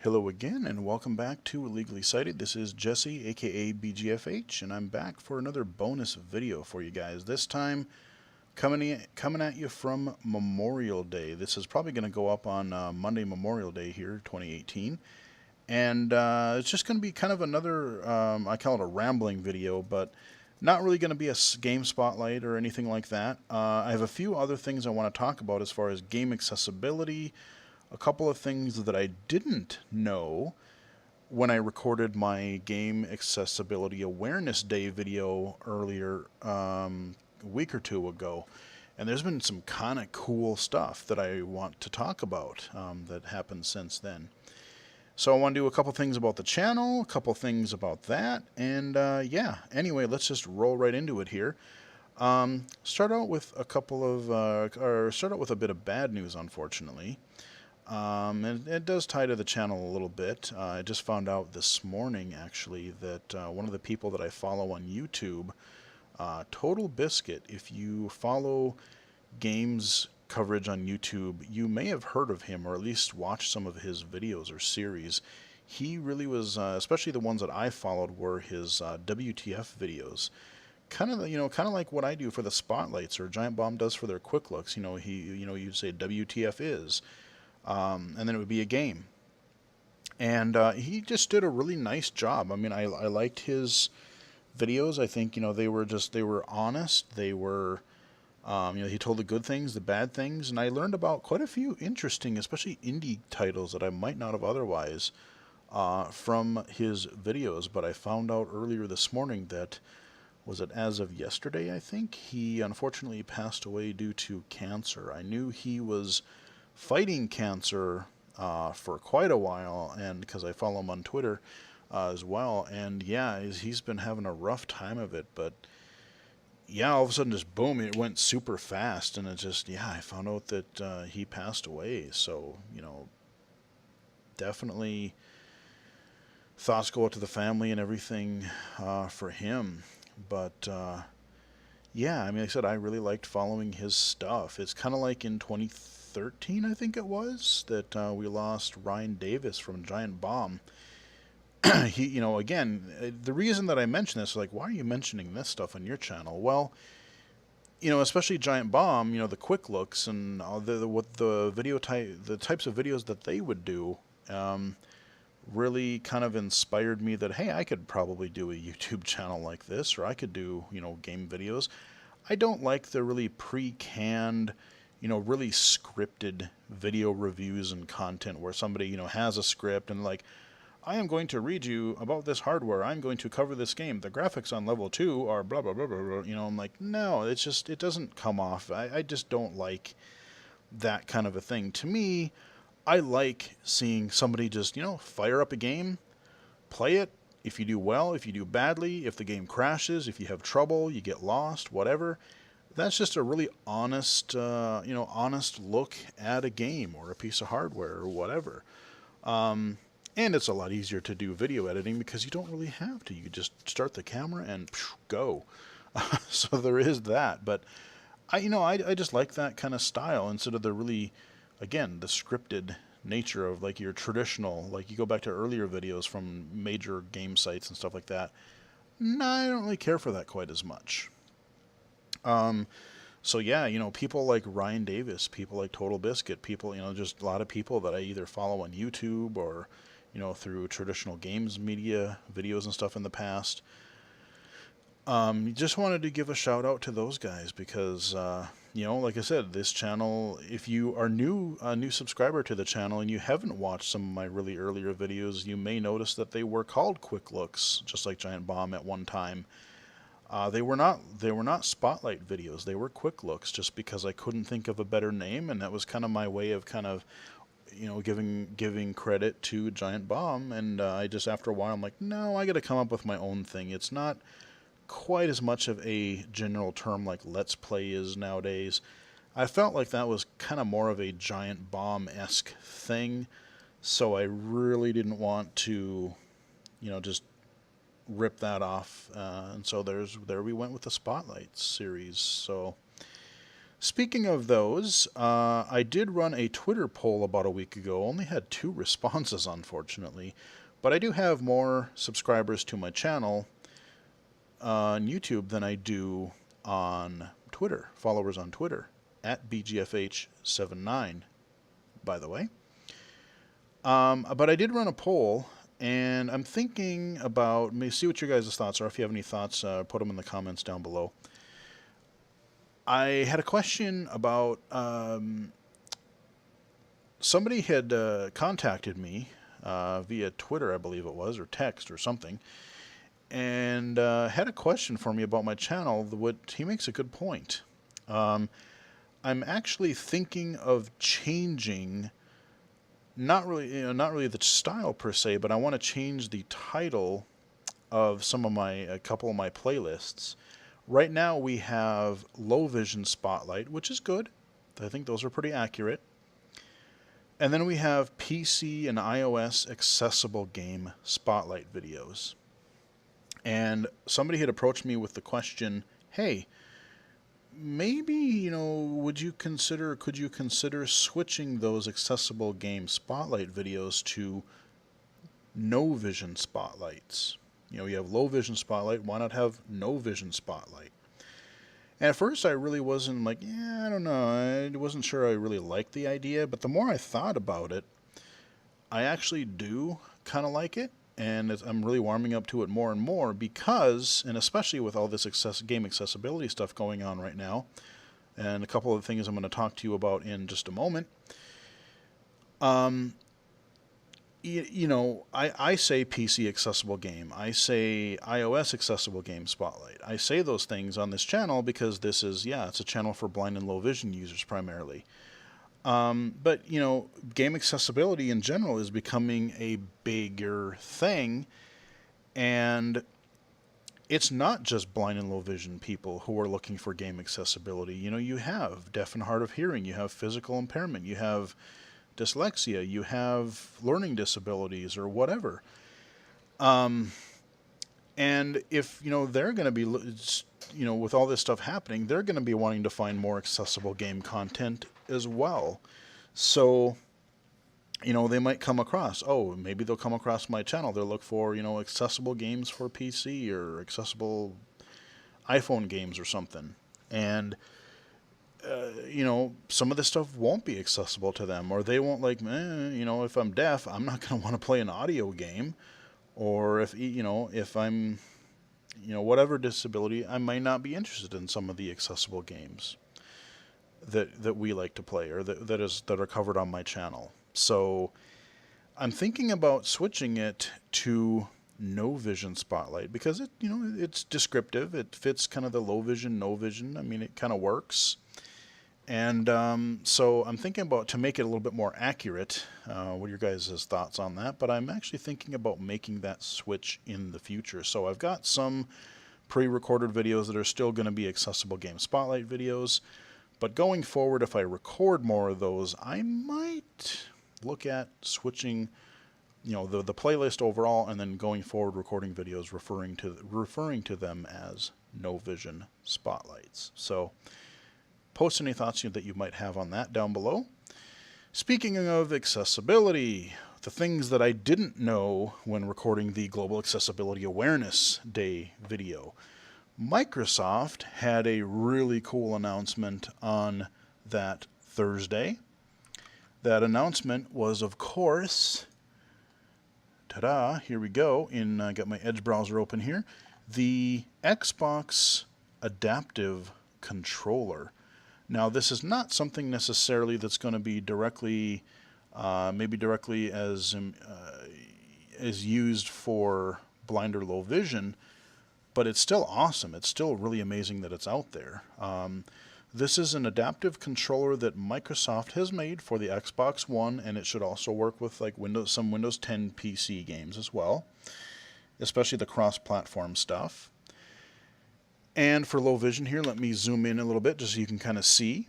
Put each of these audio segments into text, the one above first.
Hello again, and welcome back to Illegally Cited. This is Jesse, aka BGFH, and I'm back for another bonus video for you guys. This time, coming at you from Memorial Day. This is probably going to go up on Monday, Memorial Day here, 2018. And it's just going to be kind of another, I call it a rambling video, but not really going to be a game spotlight or anything like that. I have a few other things I want to talk about as far as game accessibility, a couple of things that I didn't know when I recorded my Game Accessibility Awareness Day video earlier, a week or two ago. And there's been some kind of cool stuff that I want to talk about that happened since then. So I want to do a couple things about the channel, a couple things about that, and yeah. Anyway, let's just roll right into it here. Start out with a couple of, or start out with a bit of bad news, unfortunately. And it does tie to the channel a little bit. I just found out this morning, actually, that one of the people that I follow on YouTube, Totalbiscuit, if you follow games coverage on YouTube, you may have heard of him or at least watched some of his videos or series. He really was, especially the ones that I followed, were his WTF videos. Kind of, kind of like what I do for the spotlights, or Giant Bomb does for their quick looks. You'd say WTF is. And then it would be a game. And he just did a really nice job. I mean, I liked his videos. I think, they were honest. They were, he told the good things, the bad things, and I learned about quite a few interesting, especially indie titles that I might not have otherwise from his videos. But I found out earlier this morning that, was it as of yesterday, I think, he unfortunately passed away due to cancer. I knew he was fighting cancer for quite a while, and because I follow him on Twitter as well, and yeah, he's been having a rough time of it. But yeah, all of a sudden, just boom, it went super fast, and it just, yeah, I found out that he passed away. So, definitely thoughts go out to the family and everything for him. But yeah, I mean, like I said, I really liked following his stuff. It's kind of like in 2013, I think it was, that we lost Ryan Davis from Giant Bomb. He, again, the reason that I mention this is like, why are you mentioning this stuff on your channel? Well, especially Giant Bomb, the quick looks and what the types of videos that they would do, really kind of inspired me that, hey, I could probably do a YouTube channel like this, or I could do, game videos. I don't like the really pre-canned, really scripted video reviews and content where somebody, has a script and like, I am going to read you about this hardware. I'm going to cover this game. The graphics on level 2 are blah, blah, blah, blah, blah. I'm like, no, it's just, it doesn't come off. I just don't like that kind of a thing. To me, I like seeing somebody just, fire up a game, play it. If you do well, if you do badly, if the game crashes, if you have trouble, you get lost, whatever. That's just a really honest, honest look at a game or a piece of hardware or whatever. And it's a lot easier to do video editing because you don't really have to. You just start the camera and go. So there is that. But I just like that kind of style instead of the really, again, the scripted nature of like your traditional, like you go back to earlier videos from major game sites and stuff like that. No, I don't really care for that quite as much. So yeah, people like Ryan Davis, people like Totalbiscuit, people, just a lot of people that I either follow on YouTube or, through traditional games media videos and stuff in the past. Just wanted to give a shout out to those guys because, like I said, this channel, if you are a new subscriber to the channel and you haven't watched some of my really earlier videos, you may notice that they were called Quick Looks, just like Giant Bomb at one time. They were not spotlight videos. They were quick looks, just because I couldn't think of a better name, and that was kind of my way of kind of, giving credit to Giant Bomb. And I just, after a while, I'm like, no, I got to come up with my own thing. It's not quite as much of a general term like Let's Play is nowadays. I felt like that was kind of more of a Giant Bomb-esque thing, so I really didn't want to, just rip that off, and so there we went with the Spotlight series. So Speaking of those, I did run a Twitter poll about a week ago. Only had 2 responses, unfortunately. But I do have more subscribers to my channel on YouTube than I do on Twitter. Followers on Twitter. At BGFH79, by the way. But I did run a poll, and I'm thinking about, see what your guys' thoughts are. If you have any thoughts, put them in the comments down below. I had a question about, somebody had contacted me via Twitter, I believe it was, or text or something, and had a question for me about my channel. He makes a good point. I'm actually thinking of changing, not really the style per se, but I want to change the title of a couple of my playlists. Right now we have low vision spotlight, which is good. I think those are pretty accurate. And then we have PC and iOS accessible game spotlight videos. And somebody had approached me with the question, hey, maybe, could you consider switching those accessible game spotlight videos to no vision spotlights? You have low vision spotlight, why not have no vision spotlight? And at first I really wasn't like, I don't know, I wasn't sure I really liked the idea, but the more I thought about it, I actually do kind of like it, and I'm really warming up to it more and more because, and especially with all this game accessibility stuff going on right now, and a couple of things I'm going to talk to you about in just a moment, I say PC accessible game. I say iOS accessible game spotlight. I say those things on this channel because this is, it's a channel for blind and low vision users primarily. But, game accessibility in general is becoming a bigger thing, and it's not just blind and low vision people who are looking for game accessibility. You have deaf and hard of hearing, you have physical impairment, you have dyslexia, you have learning disabilities or whatever. And if, they're going to be, with all this stuff happening, they're going to be wanting to find more accessible game content as well. So, they might come across, maybe they'll come across my channel. They'll look for, accessible games for PC or accessible iPhone games or something. And some of this stuff won't be accessible to them, or they won't if I'm deaf, I'm not going to want to play an audio game, or if I'm, whatever disability, I might not be interested in some of the accessible games that we like to play, or that are covered on my channel. So I'm thinking about switching it to no vision spotlight because it's descriptive. It fits kind of the low vision, no vision. I mean, it kind of works. And so I'm thinking about, to make it a little bit more accurate, what are your guys' thoughts on that? But I'm actually thinking about making that switch in the future. So I've got some pre-recorded videos that are still going to be accessible game spotlight videos. But going forward, if I record more of those, I might look at switching, the playlist overall, and then going forward recording videos referring to them as no vision spotlights. So post any thoughts that you might have on that down below. Speaking of accessibility, the things that I didn't know when recording the Global Accessibility Awareness Day video. Microsoft had a really cool announcement on that Thursday. That announcement was, of course, ta-da, here we go, I got my Edge browser open here, the Xbox Adaptive Controller. Now, this is not something necessarily that's going to be directly, maybe directly as used for blind or low vision, but it's still awesome. It's still really amazing that it's out there. This is an adaptive controller that Microsoft has made for the Xbox One, and it should also work with like some Windows 10 PC games as well, especially the cross-platform stuff. And for low vision here, let me zoom in a little bit just so you can kind of see.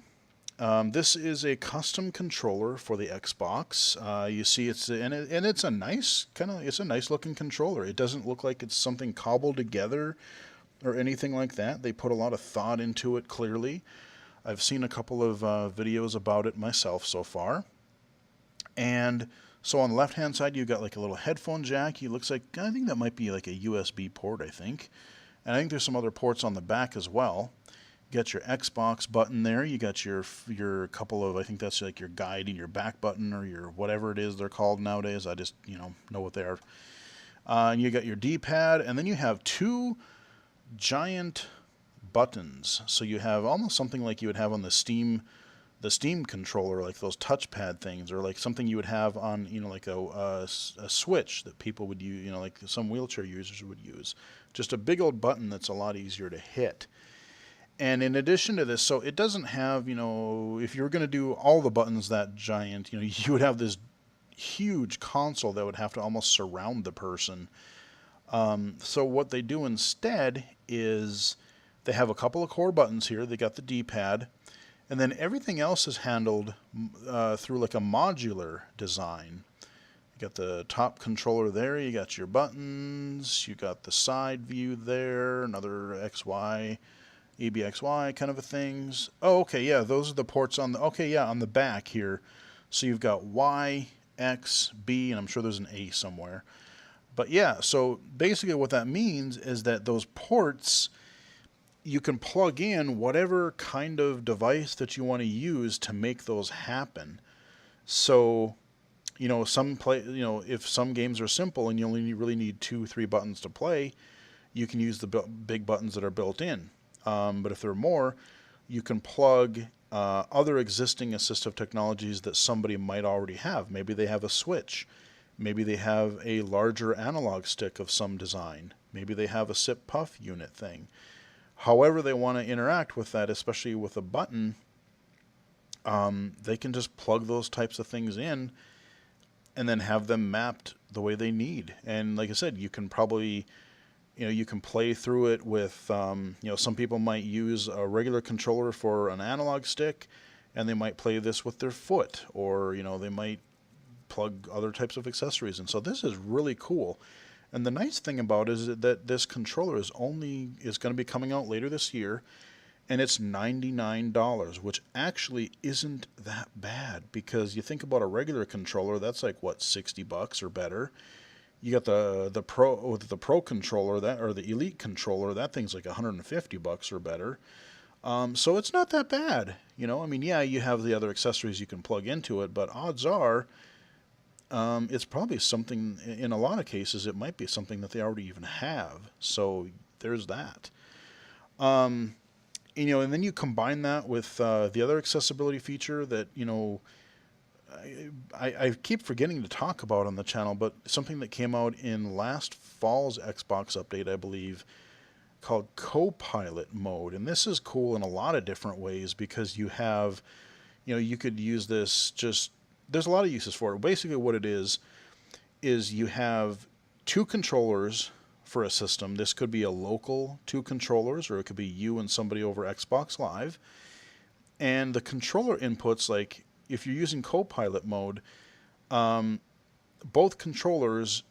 This is a custom controller for the Xbox. You see, it's a nice looking controller. It doesn't look like it's something cobbled together or anything like that. They put a lot of thought into it, clearly. I've seen a couple of videos about it myself so far. And so on the left hand side, you've got like a little headphone jack. It looks like, I think that might be like a USB port, I think. And I think there's some other ports on the back as well. You got your Xbox button there. You got your couple of, I think that's like your guide and your back button, or your whatever it is they're called nowadays. I just, know what they are. And you got your D-pad, and then you have two giant buttons. So you have almost something like you would have on the Steam controller, like those touchpad things, or like something you would have on, like a Switch that people would use, like some wheelchair users would use. Just a big old button that's a lot easier to hit. And in addition to this, so it doesn't have, if you were going to do all the buttons that giant, you would have this huge console that would have to almost surround the person. So what they do instead is they have a couple of core buttons here. They got the D-pad. And then everything else is handled through like a modular design. You got the top controller there, you got your buttons, you got the side view there, another XY, EBXY kind of a things. Oh, okay, yeah, those are the ports on the, okay, yeah, on the back here. So you've got Y, X, B, and I'm sure there's an A somewhere. But yeah, so basically what that means is that those ports, you can plug in whatever kind of device that you want to use to make those happen. So, if some games are simple and you only really need 2-3 buttons to play, you can use the big buttons that are built in. But if there are more, you can plug other existing assistive technologies that somebody might already have. Maybe they have a Switch. Maybe they have a larger analog stick of some design. Maybe they have a SIP puff unit thing. However they want to interact with that, especially with a button, they can just plug those types of things in and then have them mapped the way they need. And like I said, you can probably, you can play through it with, some people might use a regular controller for an analog stick, and they might play this with their foot, or, they might plug other types of accessories. And so this is really cool. And the nice thing about it is that this controller is going to be coming out later this year, and it's $99, which actually isn't that bad, because you think about a regular controller, that's like what, $60 or better. You got the Pro controller, or the Elite controller, that thing's like $150 or better. So it's not that bad, yeah, you have the other accessories you can plug into it, but odds are, it's probably something, in a lot of cases, it might be something that they already even have. So there's that. And then you combine that with the other accessibility feature that, I keep forgetting to talk about on the channel, but something that came out in last fall's Xbox update, I believe, called Copilot mode. And this is cool in a lot of different ways, because you have, you could use this there's a lot of uses for it. Basically what it is you have two controllers for a system. This could be a local 2 controllers, or it could be you and somebody over Xbox Live. And the controller inputs, like if you're using Copilot mode, both controllers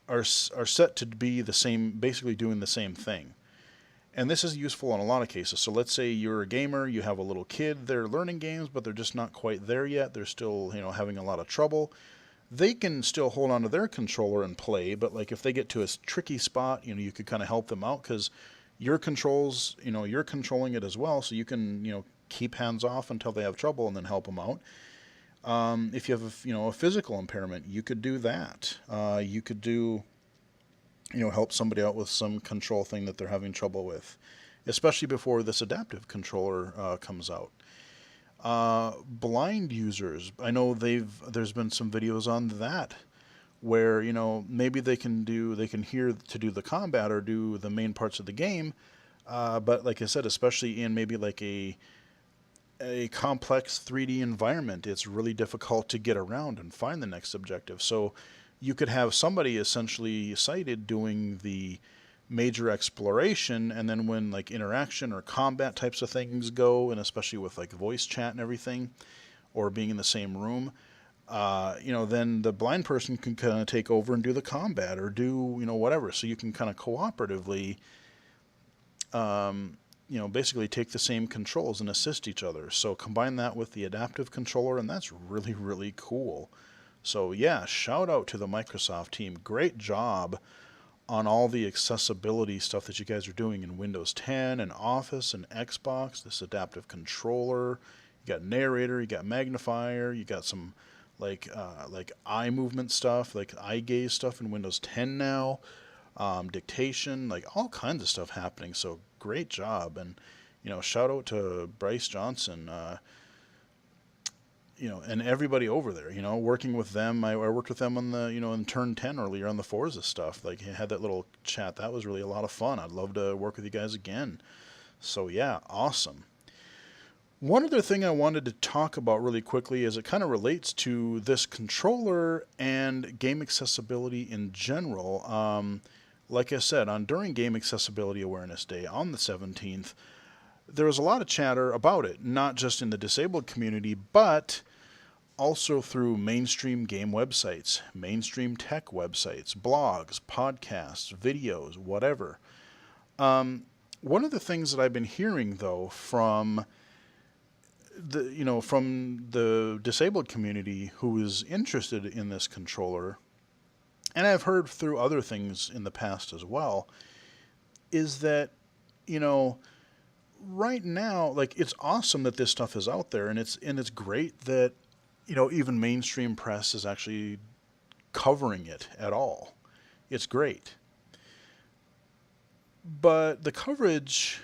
are set to be the same, basically doing the same thing. And this is useful in a lot of cases. So let's say you're a gamer, you have a little kid, they're learning games, but they're just not quite there yet. They're still, having a lot of trouble. They can still hold on to their controller and play, but like if they get to a tricky spot, you could kind of help them out, because your controls, you're controlling it as well, so you can, keep hands off until they have trouble and then help them out. If you have a physical impairment, you could do that. You could do, help somebody out with some control thing that they're having trouble with, especially before this adaptive controller comes out. Blind users, I know there's been some videos on that where, maybe they can hear to do the combat or do the main parts of the game, but like I said, especially in maybe like a complex 3D environment, it's really difficult to get around and find the next objective. So you could have somebody essentially sighted doing the major exploration, and then when like interaction or combat types of things go, and especially with like voice chat and everything, or being in the same room, then the blind person can kind of take over and do the combat or do, whatever. So you can kind of cooperatively basically take the same controls and assist each other. So combine that with the adaptive controller, and that's really, really cool. So yeah, shout out to the Microsoft team. Great job on all the accessibility stuff that you guys are doing in Windows 10 and Office and Xbox. This adaptive controller, you got narrator, you got magnifier, you got some like eye movement stuff, like eye gaze stuff in Windows 10 now, dictation, like all kinds of stuff happening. So great job, and shout out to Bryce Johnson. And everybody over there, working with them. I worked with them on the, in Turn 10 earlier on the Forza stuff. Like, I had that little chat. That was really a lot of fun. I'd love to work with you guys again. So, yeah, awesome. One other thing I wanted to talk about really quickly is it kind of relates to this controller and game accessibility in general. Like I said, during Game Accessibility Awareness Day on the 17th, there was a lot of chatter about it, not just in the disabled community, but also through mainstream game websites, mainstream tech websites, blogs, podcasts, videos, whatever. One of the things that I've been hearing, though, from the disabled community who is interested in this controller, and I've heard through other things in the past as well, is that, right now, like, it's awesome that this stuff is out there, and it's great that even mainstream press is actually covering it at all. It's great, but the coverage,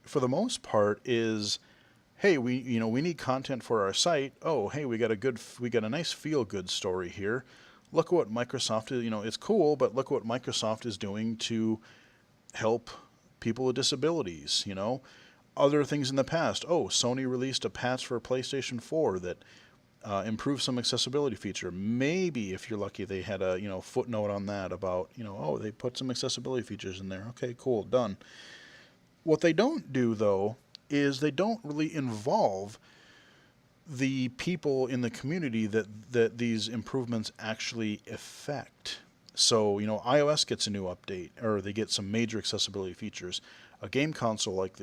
for the most part, is, hey, we need content for our site. Oh, hey, we got a nice feel good story here. Look what Microsoft is. It's cool, but look what Microsoft is doing to help people with disabilities. Other things in the past. Oh, Sony released a patch for PlayStation 4 that improved some accessibility feature. Maybe, if you're lucky, they had a footnote on that about oh, they put some accessibility features in there. Okay, cool, done. What they don't do, though, is they don't really involve the people in the community that these improvements actually affect. So iOS gets a new update, or they get some major accessibility features. A game console like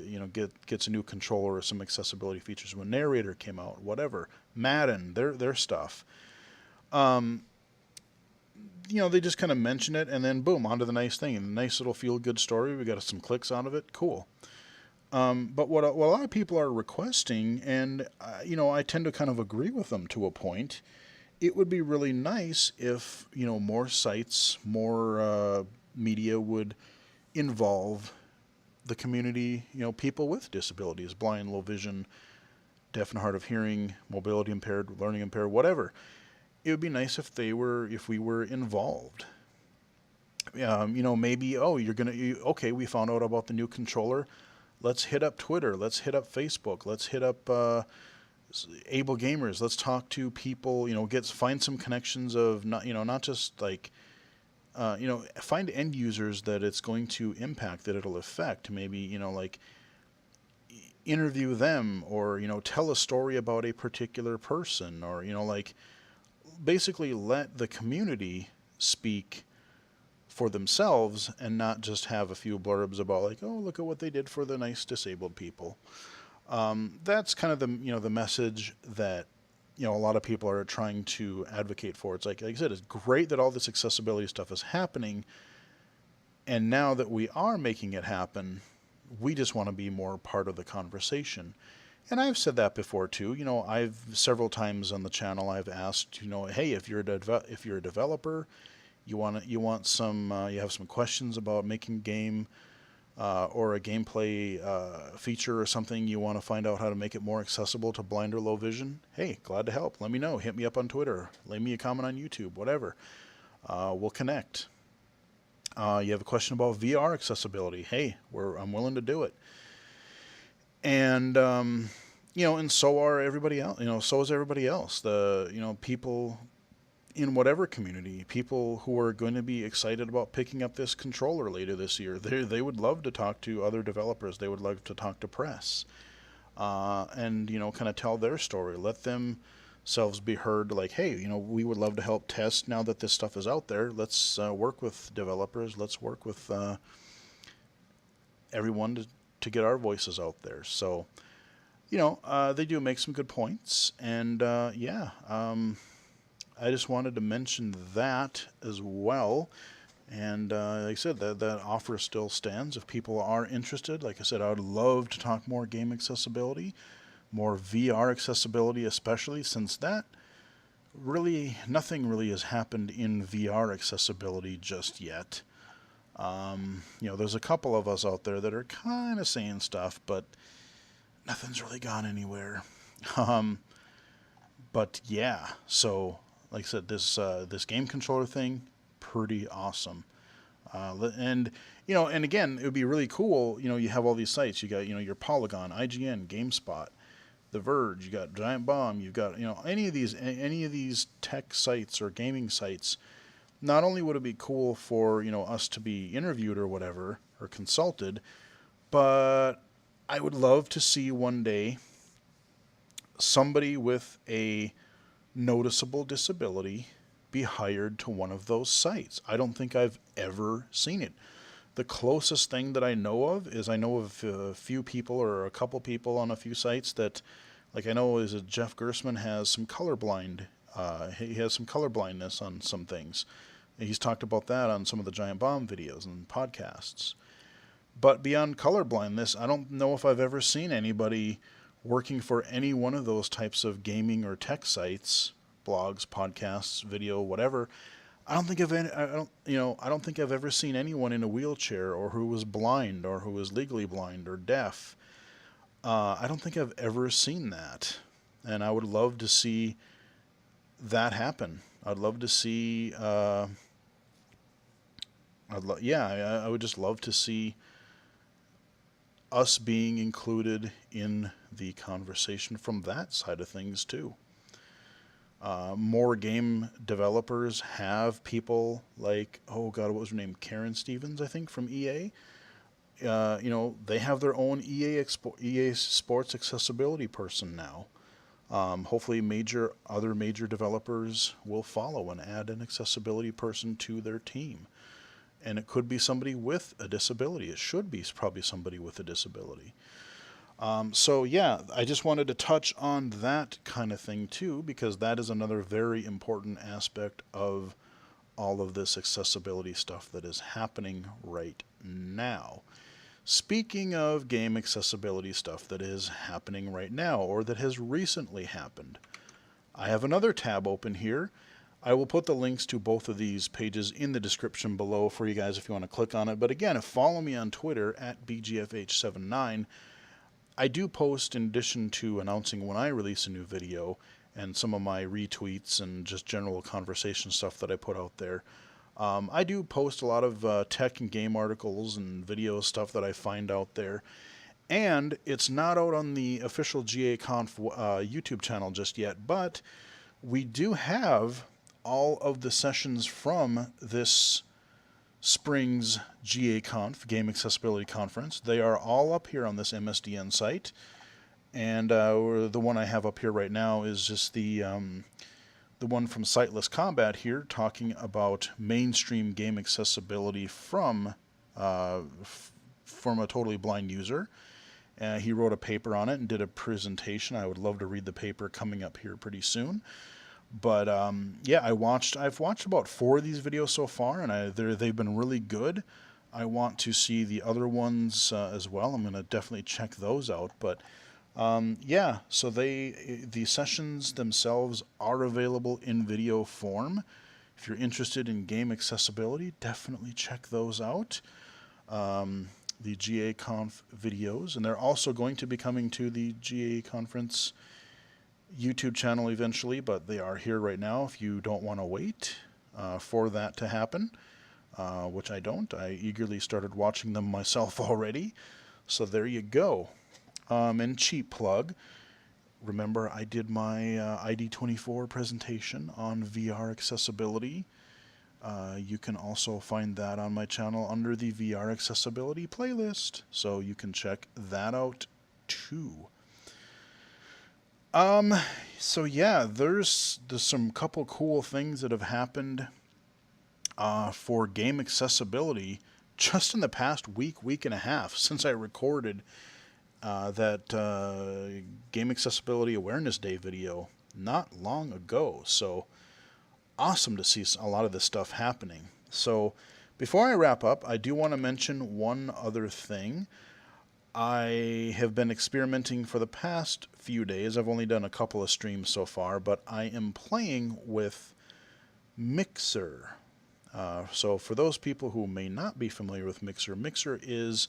gets a new controller or some accessibility features. When Narrator came out, whatever, Madden, their stuff. They just kind of mention it, and then boom, onto the nice thing. And a nice little feel-good story. We got some clicks out of it. Cool. But what a lot of people are requesting, and I tend to kind of agree with them to a point. It would be really nice if more sites, more media would involve the community, people with disabilities, blind, low vision, deaf and hard of hearing, mobility impaired, learning impaired, whatever. It would be nice if we were involved. Maybe, okay, we found out about the new controller. Let's hit up Twitter. Let's hit up Facebook. Let's hit up Able Gamers. Let's talk to people. Find some connections of not just like find end users that it's going to impact, that it'll affect. Maybe like interview them, or tell a story about a particular person, or like basically let the community speak for themselves, and not just have a few blurbs about like, oh, look at what they did for the nice disabled people. That's kind of the message that a lot of people are trying to advocate for. It's like I said, it's great that all this accessibility stuff is happening, and now that we are making it happen, we just want to be more part of the conversation. And I've said that before too. I've several times on the channel I've asked, hey, if you're a developer, you have some questions about making a game or a gameplay feature or something, you want to find out how to make it more accessible to blind or low vision, hey, glad to help. Let me know. Hit me up on Twitter. Leave me a comment on YouTube, whatever. We'll connect. You have a question about VR accessibility, hey, I'm willing to do it. And and so are everybody else. So is everybody else. The people in whatever community, people who are going to be excited about picking up this controller later this year, they would love to talk to other developers. They would love to talk to press, and kind of tell their story. Let themselves be heard. Like, hey, we would love to help test now that this stuff is out there. Let's work with developers. Let's work with everyone to get our voices out there. So, they do make some good points, and I just wanted to mention that as well. And like I said, that offer still stands if people are interested. Like I said, I would love to talk more game accessibility, more VR accessibility, especially since that nothing really has happened in VR accessibility just yet. There's a couple of us out there that are kind of saying stuff, but nothing's really gone anywhere. But yeah, so like I said, this game controller thing, pretty awesome. And again, it would be really cool. You have all these sites. You got your Polygon, IGN, GameSpot, The Verge. You got Giant Bomb. You've got any of these tech sites or gaming sites. Not only would it be cool for us to be interviewed or whatever or consulted, but I would love to see one day somebody with a noticeable disability be hired to one of those sites. I don't think I've ever seen it. The closest thing that I know of is a few people or a couple people on a few sites that, like I know is that Jeff Gersman has some colorblind. He has some colorblindness on some things. He's talked about that on some of the Giant Bomb videos and podcasts. But beyond colorblindness, I don't know if I've ever seen anybody working for any one of those types of gaming or tech sites, blogs, podcasts, video, whatever. I don't think I've ever seen anyone in a wheelchair or who was blind or who was legally blind or deaf. I don't think I've ever seen that, and I would love to see that happen. I'd love to see. I would just love to see us being included in the conversation from that side of things too. More game developers have people like, oh God, what was her name? Karen Stevens, I think, from EA. They have their own EA Sports accessibility person now. Hopefully other major developers will follow and add an accessibility person to their team. And it could be somebody with a disability. It should be probably somebody with a disability. I just wanted to touch on that kind of thing too, because that is another very important aspect of all of this accessibility stuff that is happening right now. Speaking of game accessibility stuff that is happening right now, or that has recently happened, I have another tab open here. I will put the links to both of these pages in the description below for you guys if you want to click on it. But again, follow me on Twitter at BGFH79. I do post, in addition to announcing when I release a new video and some of my retweets and just general conversation stuff that I put out there, I do post a lot of tech and game articles and video stuff that I find out there. And it's not out on the official GAConf YouTube channel just yet, but we do have all of the sessions from this spring's GAConf, Game Accessibility Conference. They are all up here on this MSDN site. And the one I have up here right now is just the one from Sightless Combat here, talking about mainstream game accessibility from a totally blind user. He wrote a paper on it and did a presentation. I would love to read the paper coming up here pretty soon. But I've watched about 4 of these videos so far, and they've been really good. I want to see the other ones as well. I'm going to definitely check those out. But so the sessions themselves are available in video form. If you're interested in game accessibility, definitely check those out. The GAConf videos, and they're also going to be coming to the GA conference YouTube channel eventually, but they are here right now if you don't want to wait for that to happen, which I don't. I eagerly started watching them myself already, so there you go. And cheap plug, remember I did my ID24 presentation on VR accessibility. You can also find that on my channel under the VR accessibility playlist, so you can check that out too. There's some couple cool things that have happened for game accessibility just in the past week and a half since I recorded that Game Accessibility Awareness Day video not long ago. So awesome to see a lot of this stuff happening. So before I wrap up, I do want to mention one other thing. I have been experimenting for the past few days. I've only done a couple of streams so far, but I am playing with Mixer. So for those people who may not be familiar with Mixer, Mixer is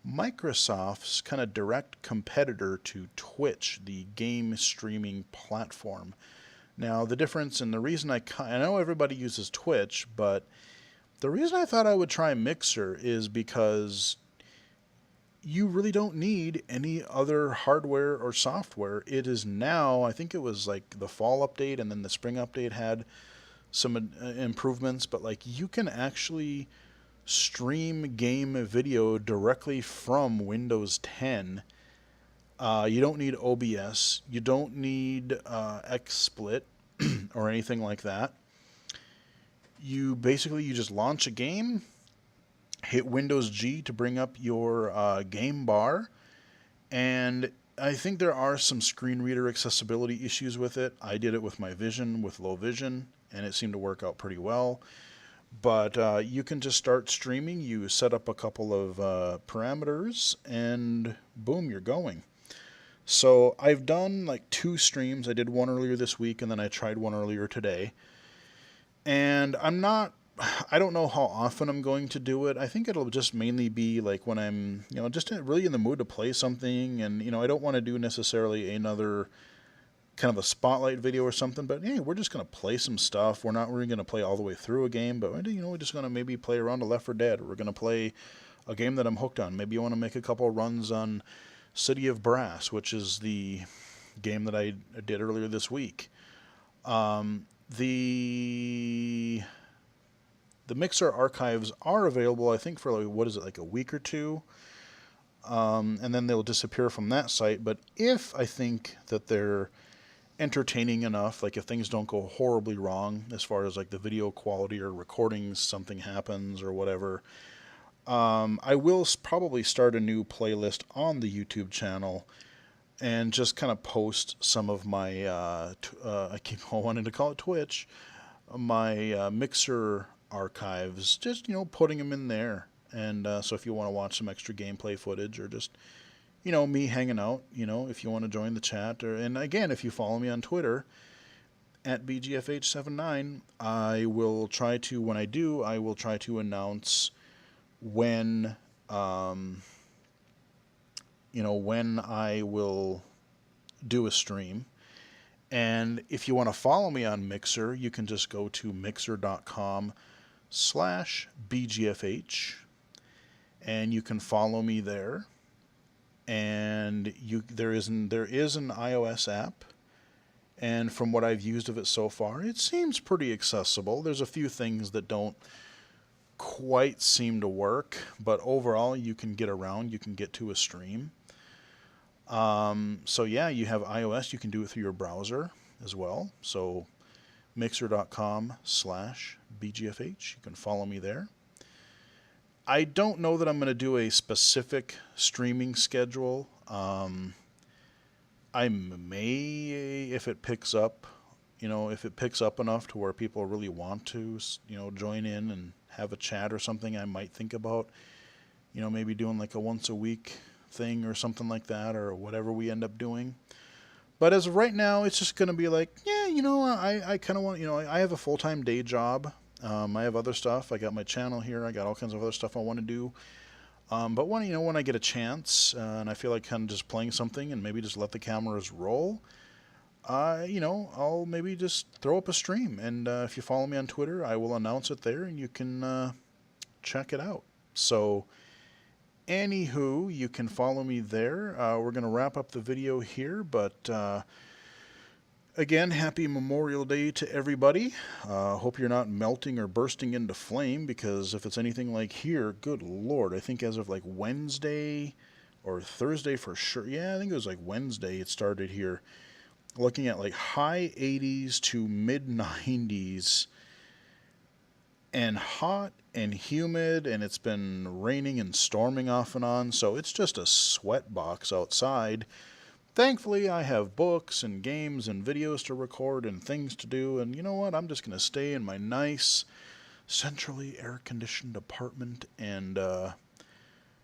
Microsoft's kind of direct competitor to Twitch, the game streaming platform. Now, the difference and the reason I know everybody uses Twitch, but the reason I thought I would try Mixer is because you really don't need any other hardware or software. It is now, I think it was like the fall update and then the spring update had some improvements, but like you can actually stream game video directly from Windows 10. You don't need OBS. You don't need XSplit or anything like that. You just launch a game, hit Windows G to bring up your game bar, and I think there are some screen reader accessibility issues with it. I did it with my Vision, with low vision, and it seemed to work out pretty well. But you can just start streaming. You set up a couple of parameters, and boom, you're going. So I've done like 2 streams. I did one earlier this week, and then I tried one earlier today. And I don't know how often I'm going to do it. I think it'll just mainly be like when I'm, just really in the mood to play something. And, I don't want to do necessarily another kind of a spotlight video or something, but hey, we're just going to play some stuff. We're not really going to play all the way through a game, but we're just going to maybe play around a Left 4 Dead, or we're going to play a game that I'm hooked on. Maybe you want to make a couple of runs on City of Brass, which is the game that I did earlier this week. The Mixer archives are available, I think, for like a week or 2. And then they'll disappear from that site. But if I think that they're entertaining enough, like if things don't go horribly wrong as far as like the video quality or recordings, something happens or whatever, I will probably start a new playlist on the YouTube channel and just kind of post some of my, I keep wanting to call it Twitch, my Mixer archives, just, putting them in there. And so if you want to watch some extra gameplay footage, or just, me hanging out, if you want to join the chat, and again, if you follow me on Twitter at BGFH79, I will try to, when I do, I will try to announce when, when I will do a stream. And if you want to follow me on Mixer, you can just go to mixer.com/BGFH, and you can follow me there. And there is an iOS app, and from what I've used of it so far, it seems pretty accessible. There's a few things that don't quite seem to work, but overall you can get around, you can get to a stream. So yeah, you have iOS, you can do it through your browser as well. So mixer.com/BGFH, you can follow me there. I don't know that I'm going to do a specific streaming schedule. I may, if it picks up, if it picks up enough to where people really want to, join in and have a chat or something, I might think about, maybe doing like a once a week thing or something like that, or whatever we end up doing. But as of right now, it's just going to be like, yeah, I kind of want, I have a full-time day job. I have other stuff. I got my channel here. I got all kinds of other stuff I want to do. But when I get a chance, and I feel like kind of just playing something and maybe just let the cameras roll, I'll maybe just throw up a stream. And if you follow me on Twitter, I will announce it there, and you can check it out. So, anywho, you can follow me there. We're going to wrap up the video here, but again, happy Memorial Day to everybody. Hope you're not melting or bursting into flame, because if it's anything like here, good Lord, I think as of like Wednesday or Thursday for sure. Yeah, I think it was like Wednesday it started here. Looking at like high 80s to mid 90s. and hot and humid, and it's been raining and storming off and on, so it's just a sweat box outside. Thankfully, I have books and games and videos to record and things to do, and you know what? I'm just going to stay in my nice, centrally air-conditioned apartment and,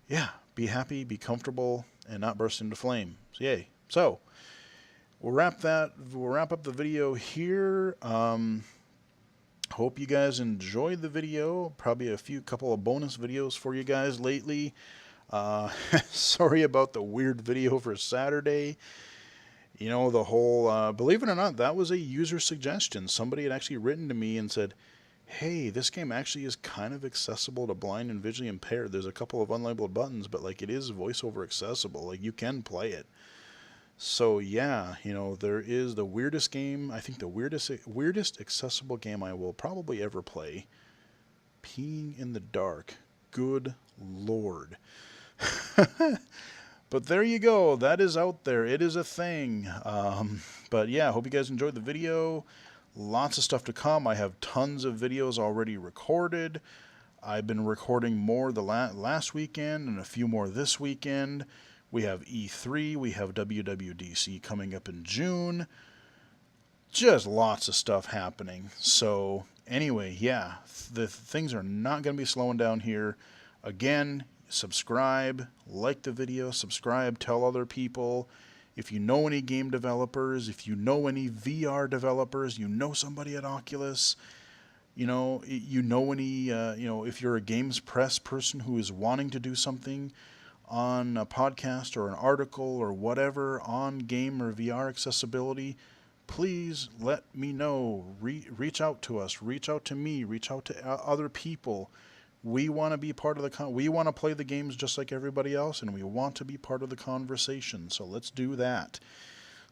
yeah, be happy, be comfortable, and not burst into flame. So, yay. So, we'll wrap up the video here. Hope you guys enjoyed the video. Probably couple of bonus videos for you guys lately. Sorry about the weird video for Saturday. You know, the whole, believe it or not, that was a user suggestion. Somebody had actually written to me and said, hey, this game actually is kind of accessible to blind and visually impaired. There's a couple of unlabeled buttons, but like it is voiceover accessible. Like you can play it. So yeah, you know, there is the weirdest game, I think the weirdest accessible game I will probably ever play. Peeing in the dark. Good Lord. But there you go. That is out there. It is a thing. But yeah, hope you guys enjoyed the video. Lots of stuff to come. I have tons of videos already recorded. I've been recording more the last weekend and a few more this weekend. We have E3, we have WWDC coming up in June. Just lots of stuff happening. So anyway, yeah, the things are not going to be slowing down here. Again, subscribe, like the video, subscribe, tell other people. If you know any game developers, if you know any VR developers, you know somebody at Oculus, you know any, if you're a games press person who is wanting to do something on a podcast or an article or whatever on game or VR accessibility, please let me know. Reach out to us. Reach out to me. Reach out to other people. We want to be part of the we want to play the games just like everybody else, and we want to be part of the conversation. So let's do that.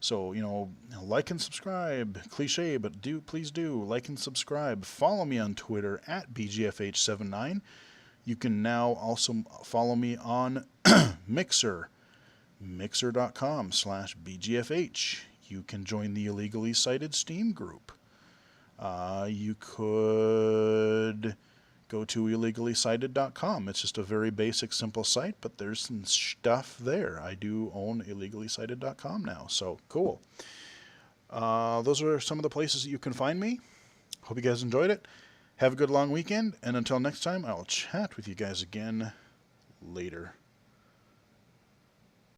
So, you know, like and subscribe. Cliche, but please do like and subscribe. Follow me on Twitter at BGFH79. You can now also follow me on Mixer, mixer.com/BGFH. You can join the Illegally Cited Steam group. You could go to illegally-cited.com. It's just a very basic, simple site, but there's some stuff there. I do own illegally-cited.com now, so cool. Those are some of the places that you can find me. Hope you guys enjoyed it. Have a good long weekend, and until next time, I'll chat with you guys again later.